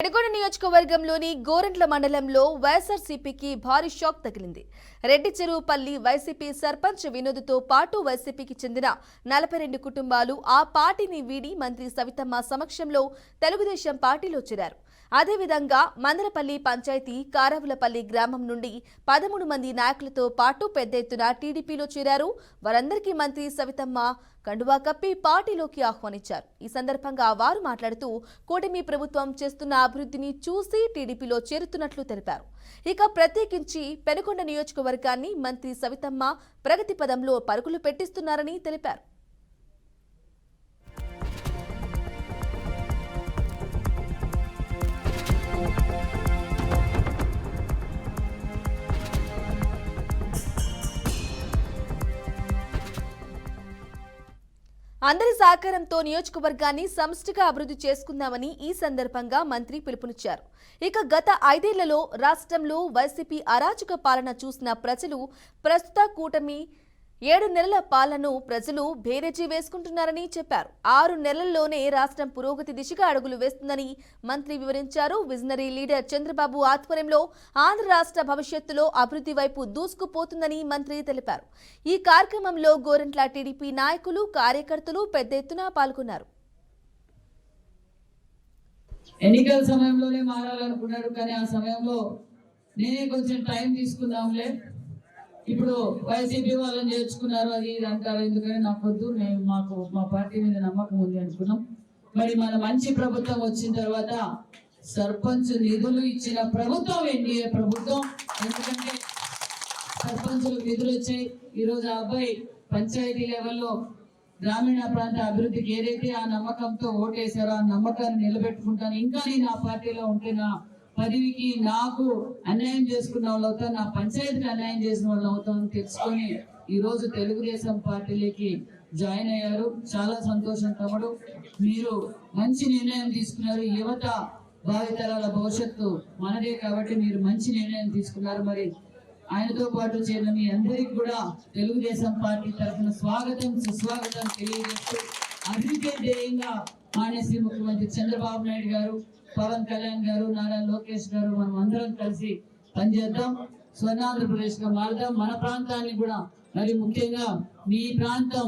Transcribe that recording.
పెనుగొండ నియోజకవర్గంలోని గోరంట్ల మండలంలో వైఎస్ఆర్సీపీకి భారీ షాక్ తగిలింది. రెడ్డి చెరువుపల్లి వైసీపీ సర్పంచ్ వినోద్తో పాటు వైసీపీకి చెందిన 42 కుటుంబాలు ఆ పార్టీని వీడి మంత్రి సవితమ్మ సమక్షంలో తెలుగుదేశం పార్టీలో చేరారు. అదేవిధంగా మందరపల్లి పంచాయతీ కారావులపల్లి గ్రామం నుండి 13 మంది నాయకులతో పాటు పెద్ద ఎత్తున టీడీపీలో చేరారు. వారందరికీ మంత్రి సవితమ్మ కండువా కప్పి పార్టీలోకి ఆహ్వానించారు. ఈ సందర్భంగా వారు మాట్లాడుతూ కూటమి ప్రభుత్వం చేస్తున్న అభివృద్ధిని చూసి టీడీపీలో చేరుతున్నట్లు తెలిపారు. ఇక ప్రత్యేకించి పెనుగొండ నియోజకవర్గాన్ని మంత్రి సవితమ్మ ప్రగతి పదంలో పరుగులు పెట్టిస్తున్నారని తెలిపారు. అందరి సహకారంతో నియోజకవర్గాన్ని సమష్టిగా అభివృద్ధి చేసుకుందామని ఈ సందర్భంగా మంత్రి పిలుపునిచ్చారు. ఇక గత 5 ఏళ్లలో రాష్ట్రంలో వైసీపీ అరాచక పాలన చూసిన ప్రజలు ప్రస్తుత కూటమి 7 నెలల పాలనను ప్రజలు బేరేజీ వేసుకుంటున్నారని చెప్పారు. 6 నెలల్లోనే రాష్ట్రం పురోగతి దిశగా అడుగులు వేస్తుందని మంత్రి వివరించారు. విజనరీ లీడర్ చంద్రబాబు ఆధ్వర్యంలో ఆంధ్ర రాష్ట్ర భవిష్యత్తులో అభివృద్ధి వైపు దూసుకుపోతుందని మంత్రి తెలిపారు. ఈ కార్యక్రమంలో గోరంట్ల టీడీపీ నాయకులు, కార్యకర్తలు పెద్ద ఎత్తున పాల్గొన్నారు. ఎన్నికల సమయంలోనే మారాలనుకున్నాడు, కానీ ఆ సమయంలో నేనే కొంచెం టైం తీసుకుందాంలే, ఇప్పుడు వైసీపీ వాళ్ళని చేర్చుకున్నారు అది ఇది అంటారు, ఎందుకని నాకు వద్దు, మా పార్టీ మీద నమ్మకం ఉంది అనుకున్నాం. మరి మన మంచి ప్రభుత్వం వచ్చిన తర్వాత సర్పంచ్ నిధులు ఇచ్చిన ప్రభుత్వం ఎన్డీఏ ప్రభుత్వం. ఎందుకంటే సర్పంచులకు నిధులు వచ్చాయి. ఈరోజు ఆ అబ్బాయి పంచాయతీ లెవెల్లో గ్రామీణ ప్రాంత అభివృద్ధికి ఏదైతే ఆ నమ్మకంతో ఓటేశారో ఆ నమ్మకాన్ని నిలబెట్టుకుంటాను. ఇంకా నేను ఆ పార్టీలో ఉంటే నా పదవికి నాకు అన్యాయం చేసుకున్న వాళ్ళు అవుతాను, నా పంచాయతీకి అన్యాయం చేసిన వాళ్ళు అవుతామని తెలుసుకొని ఈ రోజు తెలుగుదేశం పార్టీలోకి జాయిన్ అయ్యారు. చాలా సంతోషం తమ్ముడు, మీరు మంచి నిర్ణయం తీసుకున్నారు. యువత భావితరాల భవిష్యత్తు మనదే కాబట్టి మీరు మంచి నిర్ణయం తీసుకున్నారు. మరి ఆయనతో పాటు చేరిన మీ అందరికి కూడా తెలుగుదేశం పార్టీ తరఫున స్వాగతం, సుస్వాగతం తెలియజేస్తూ అభివృద్ధి ధ్యేయంగా మాన్యశ్రీ ముఖ్యమంత్రి చంద్రబాబు నాయుడు గారు, పవన్ కళ్యాణ్ గారు, నారా లోకేష్ గారు మనం అందరం కలిసి పనిచేద్దాం. స్వర్ణాంధ్రప్రదేశ్ గా మారుదాం. మన ప్రాంతాన్ని కూడా, మరి ముఖ్యంగా మీ ప్రాంతం